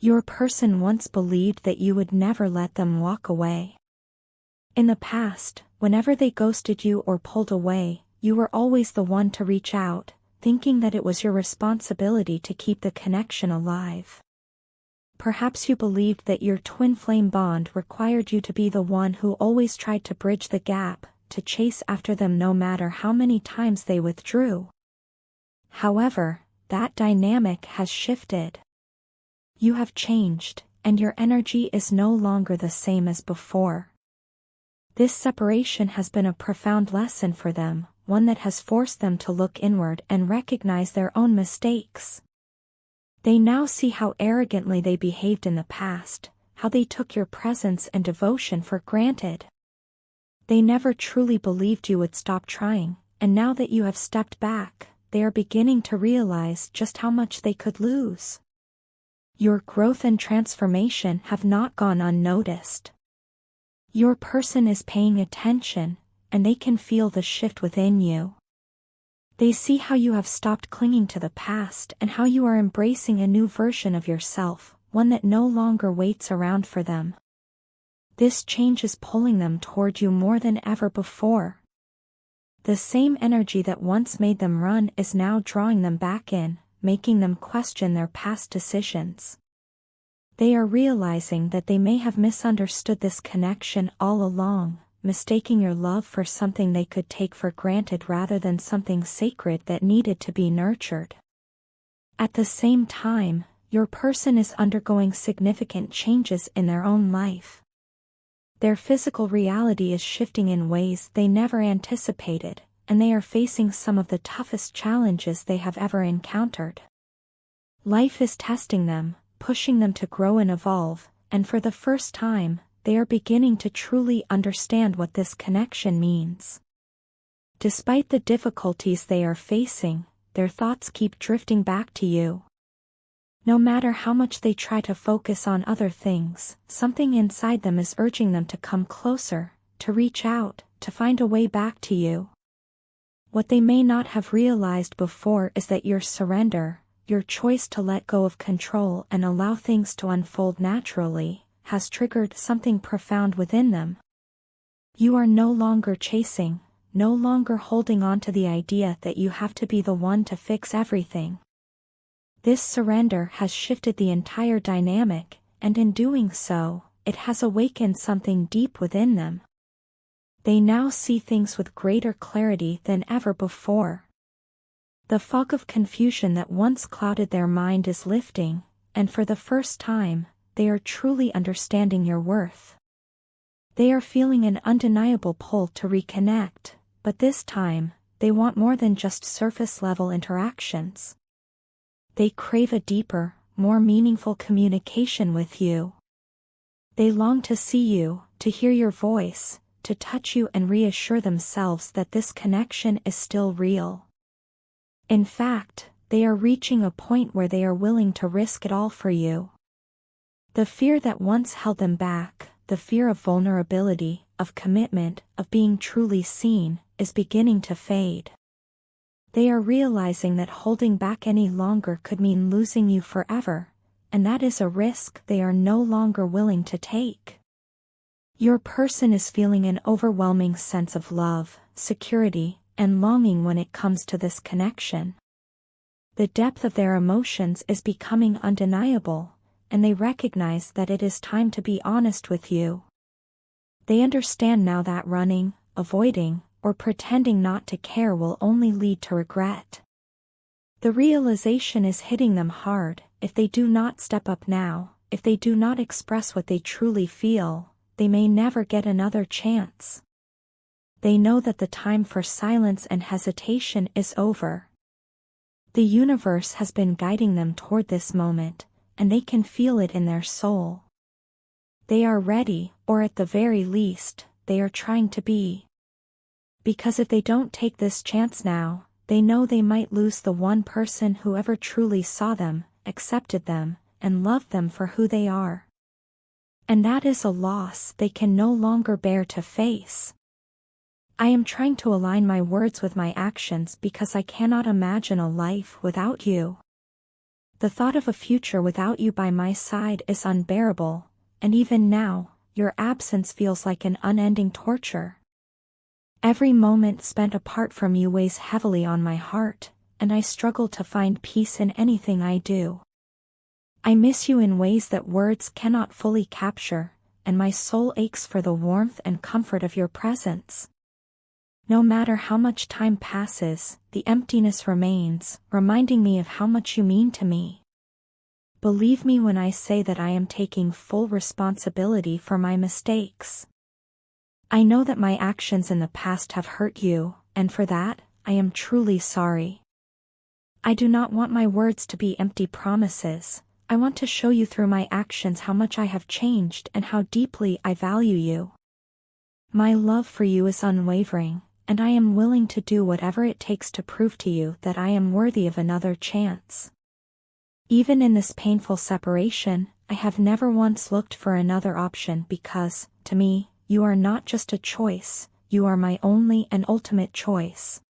Your person once believed that you would never let them walk away. In the past, whenever they ghosted you or pulled away, you were always the one to reach out, thinking that it was your responsibility to keep the connection alive. Perhaps you believed that your twin flame bond required you to be the one who always tried to bridge the gap, to chase after them no matter how many times they withdrew. However, that dynamic has shifted. You have changed, and your energy is no longer the same as before. This separation has been a profound lesson for them, one that has forced them to look inward and recognize their own mistakes. They now see how arrogantly they behaved in the past, how they took your presence and devotion for granted. They never truly believed you would stop trying, and now that you have stepped back, they are beginning to realize just how much they could lose. Your growth and transformation have not gone unnoticed. Your person is paying attention, and they can feel the shift within you. They see how you have stopped clinging to the past and how you are embracing a new version of yourself, one that no longer waits around for them. This change is pulling them toward you more than ever before. The same energy that once made them run is now drawing them back in, making them question their past decisions. They are realizing that they may have misunderstood this connection all along, mistaking your love for something they could take for granted rather than something sacred that needed to be nurtured. At the same time, your person is undergoing significant changes in their own life. Their physical reality is shifting in ways they never anticipated, and they are facing some of the toughest challenges they have ever encountered. Life is testing them, pushing them to grow and evolve, and for the first time, they are beginning to truly understand what this connection means. Despite the difficulties they are facing, their thoughts keep drifting back to you. No matter how much they try to focus on other things, something inside them is urging them to come closer, to reach out, to find a way back to you. What they may not have realized before is that your surrender, your choice to let go of control and allow things to unfold naturally, has triggered something profound within them. You are no longer chasing, no longer holding on to the idea that you have to be the one to fix everything. This surrender has shifted the entire dynamic, and in doing so, it has awakened something deep within them. They now see things with greater clarity than ever before. The fog of confusion that once clouded their mind is lifting, and for the first time, they are truly understanding your worth. They are feeling an undeniable pull to reconnect, but this time, they want more than just surface-level interactions. They crave a deeper, more meaningful communication with you. They long to see you, to hear your voice, to touch you and reassure themselves that this connection is still real. In fact, they are reaching a point where they are willing to risk it all for you. The fear that once held them back, the fear of vulnerability, of commitment, of being truly seen, is beginning to fade. They are realizing that holding back any longer could mean losing you forever, and that is a risk they are no longer willing to take. Your person is feeling an overwhelming sense of love, security, and longing when it comes to this connection. The depth of their emotions is becoming undeniable, and they recognize that it is time to be honest with you. They understand now that running, avoiding, or pretending not to care will only lead to regret. The realization is hitting them hard: if they do not step up now, if they do not express what they truly feel, they may never get another chance. They know that the time for silence and hesitation is over. The universe has been guiding them toward this moment, and they can feel it in their soul. They are ready, or at the very least, they are trying to be. Because if they don't take this chance now, they know they might lose the one person who ever truly saw them, accepted them, and loved them for who they are. And that is a loss they can no longer bear to face. I am trying to align my words with my actions because I cannot imagine a life without you. The thought of a future without you by my side is unbearable, and even now, your absence feels like an unending torture. Every moment spent apart from you weighs heavily on my heart, and I struggle to find peace in anything I do. I miss you in ways that words cannot fully capture, and my soul aches for the warmth and comfort of your presence. No matter how much time passes, the emptiness remains, reminding me of how much you mean to me. Believe me when I say that I am taking full responsibility for my mistakes. I know that my actions in the past have hurt you, and for that, I am truly sorry. I do not want my words to be empty promises. I want to show you through my actions how much I have changed and how deeply I value you. My love for you is unwavering, and I am willing to do whatever it takes to prove to you that I am worthy of another chance. Even in this painful separation, I have never once looked for another option because, to me, you are not just a choice, you are my only and ultimate choice.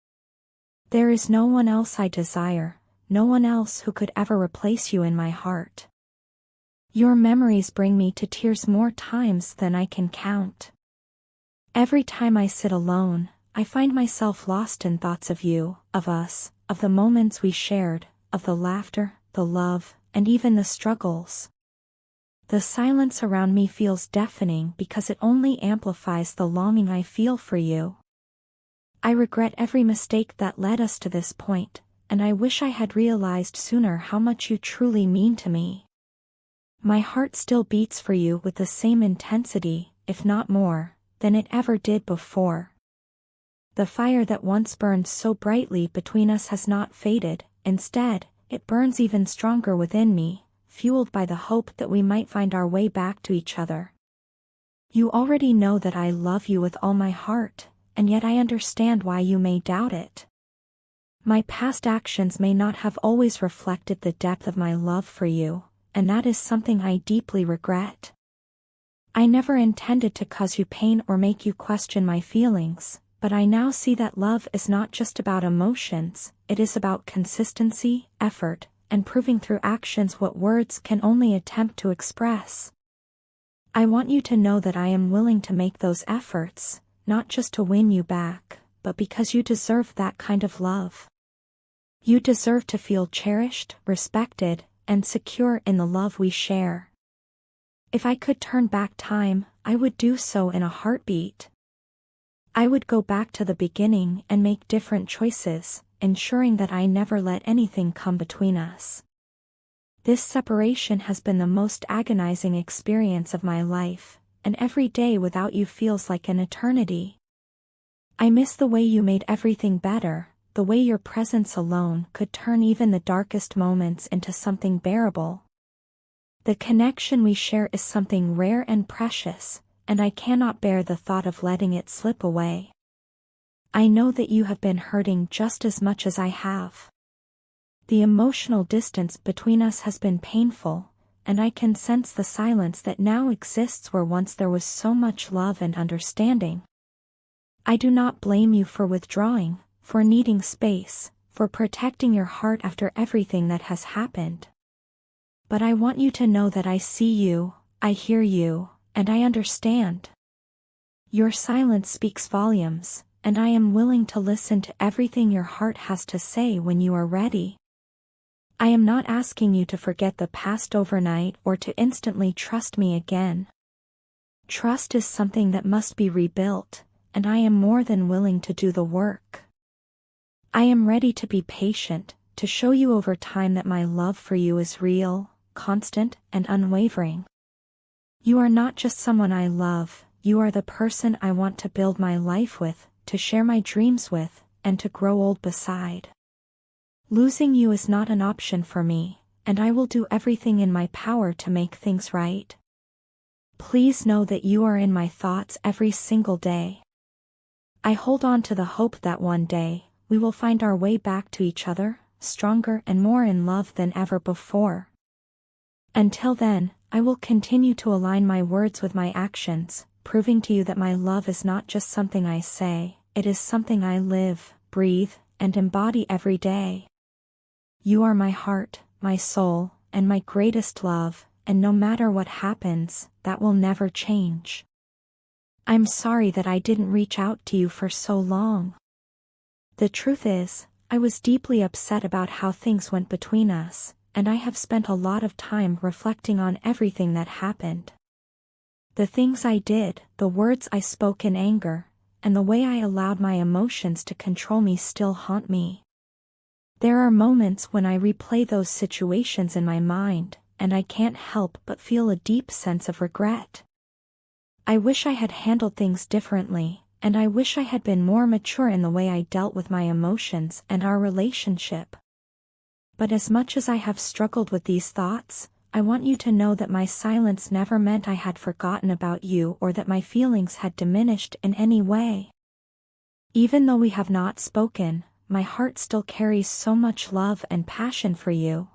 There is no one else I desire, no one else who could ever replace you in my heart. Your memories bring me to tears more times than I can count. Every time I sit alone, I find myself lost in thoughts of you, of us, of the moments we shared, of the laughter, the love, and even the struggles. The silence around me feels deafening because it only amplifies the longing I feel for you. I regret every mistake that led us to this point, and I wish I had realized sooner how much you truly mean to me. My heart still beats for you with the same intensity, if not more, than it ever did before. The fire that once burned so brightly between us has not faded, instead, it burns even stronger within me, fueled by the hope that we might find our way back to each other. You already know that I love you with all my heart, and yet I understand why you may doubt it. My past actions may not have always reflected the depth of my love for you, and that is something I deeply regret. I never intended to cause you pain or make you question my feelings, but I now see that love is not just about emotions, it is about consistency, effort, and proving through actions what words can only attempt to express. I want you to know that I am willing to make those efforts, not just to win you back, but because you deserve that kind of love. You deserve to feel cherished, respected, and secure in the love we share. If I could turn back time, I would do so in a heartbeat. I would go back to the beginning and make different choices, ensuring that I never let anything come between us. This separation has been the most agonizing experience of my life, and every day without you feels like an eternity. I miss the way you made everything better, the way your presence alone could turn even the darkest moments into something bearable. The connection we share is something rare and precious, and I cannot bear the thought of letting it slip away. I know that you have been hurting just as much as I have. The emotional distance between us has been painful, and I can sense the silence that now exists where once there was so much love and understanding. I do not blame you for withdrawing, for needing space, for protecting your heart after everything that has happened. But I want you to know that I see you, I hear you, and I understand. Your silence speaks volumes, and I am willing to listen to everything your heart has to say when you are ready. I am not asking you to forget the past overnight or to instantly trust me again. Trust is something that must be rebuilt, and I am more than willing to do the work. I am ready to be patient, to show you over time that my love for you is real, constant, and unwavering. You are not just someone I love, you are the person I want to build my life with, to share my dreams with, and to grow old beside. Losing you is not an option for me, and I will do everything in my power to make things right. Please know that you are in my thoughts every single day. I hold on to the hope that one day, we will find our way back to each other, stronger and more in love than ever before. Until then, I will continue to align my words with my actions, proving to you that my love is not just something I say, it is something I live, breathe, and embody every day. You are my heart, my soul, and my greatest love, and no matter what happens, that will never change. I'm sorry that I didn't reach out to you for so long. The truth is, I was deeply upset about how things went between us, and I have spent a lot of time reflecting on everything that happened. The things I did, the words I spoke in anger, and the way I allowed my emotions to control me still haunt me. There are moments when I replay those situations in my mind, and I can't help but feel a deep sense of regret. I wish I had handled things differently, and I wish I had been more mature in the way I dealt with my emotions and our relationship. But as much as I have struggled with these thoughts, I want you to know that my silence never meant I had forgotten about you or that my feelings had diminished in any way. Even though we have not spoken, my heart still carries so much love and passion for you.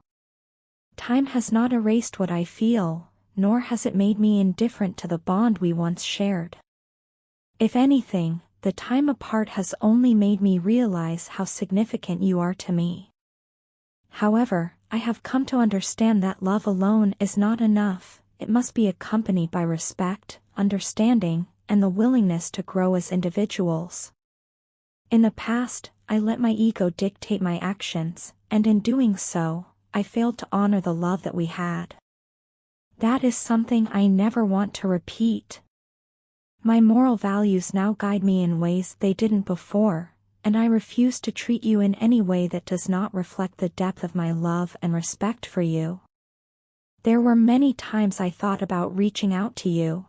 Time has not erased what I feel, nor has it made me indifferent to the bond we once shared. If anything, the time apart has only made me realize how significant you are to me. However, I have come to understand that love alone is not enough. It must be accompanied by respect, understanding, and the willingness to grow as individuals. In the past, I let my ego dictate my actions, and in doing so, I failed to honor the love that we had. That is something I never want to repeat. My moral values now guide me in ways they didn't before, and I refuse to treat you in any way that does not reflect the depth of my love and respect for you. There were many times I thought about reaching out to you.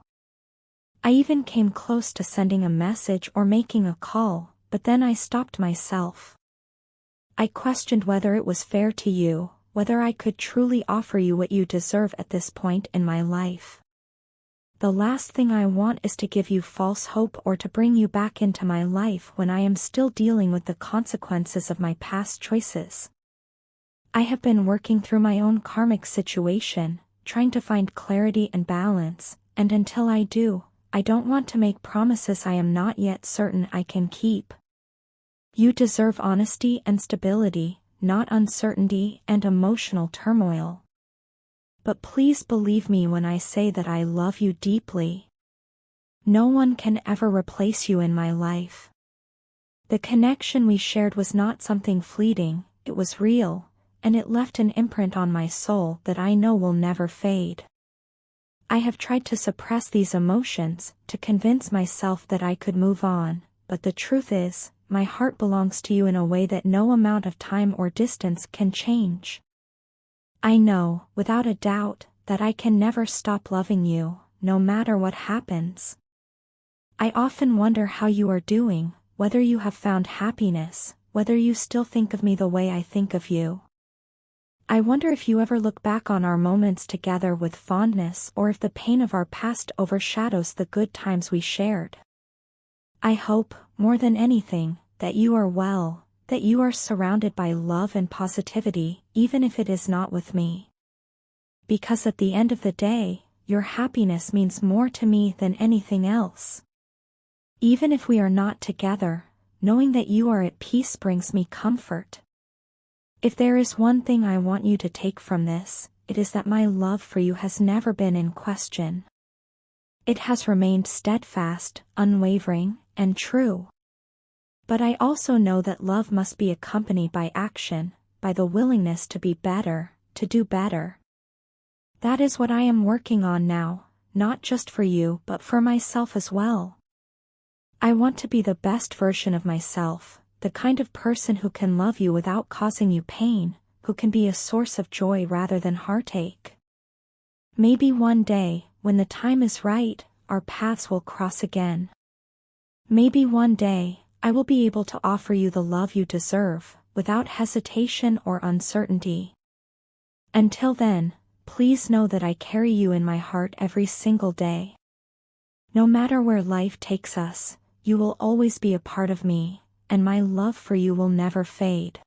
I even came close to sending a message or making a call, but then I stopped myself. I questioned whether it was fair to you, whether I could truly offer you what you deserve at this point in my life. The last thing I want is to give you false hope or to bring you back into my life when I am still dealing with the consequences of my past choices. I have been working through my own karmic situation, trying to find clarity and balance, and until I do, I don't want to make promises I am not yet certain I can keep. You deserve honesty and stability, not uncertainty and emotional turmoil. But please believe me when I say that I love you deeply. No one can ever replace you in my life. The connection we shared was not something fleeting, it was real, and it left an imprint on my soul that I know will never fade. I have tried to suppress these emotions, to convince myself that I could move on, but the truth is, my heart belongs to you in a way that no amount of time or distance can change. I know, without a doubt, that I can never stop loving you, no matter what happens. I often wonder how you are doing, whether you have found happiness, whether you still think of me the way I think of you. I wonder if you ever look back on our moments together with fondness or if the pain of our past overshadows the good times we shared. I hope, more than anything, that you are well, that you are surrounded by love and positivity, even if it is not with me. Because at the end of the day, your happiness means more to me than anything else. Even if we are not together, knowing that you are at peace brings me comfort. If there is one thing I want you to take from this, it is that my love for you has never been in question. It has remained steadfast, unwavering, and true. But I also know that love must be accompanied by action, by the willingness to be better, to do better. That is what I am working on now, not just for you but for myself as well. I want to be the best version of myself, the kind of person who can love you without causing you pain, who can be a source of joy rather than heartache. Maybe one day, when the time is right, our paths will cross again. Maybe one day, I will be able to offer you the love you deserve, without hesitation or uncertainty. Until then, please know that I carry you in my heart every single day. No matter where life takes us, you will always be a part of me, and my love for you will never fade.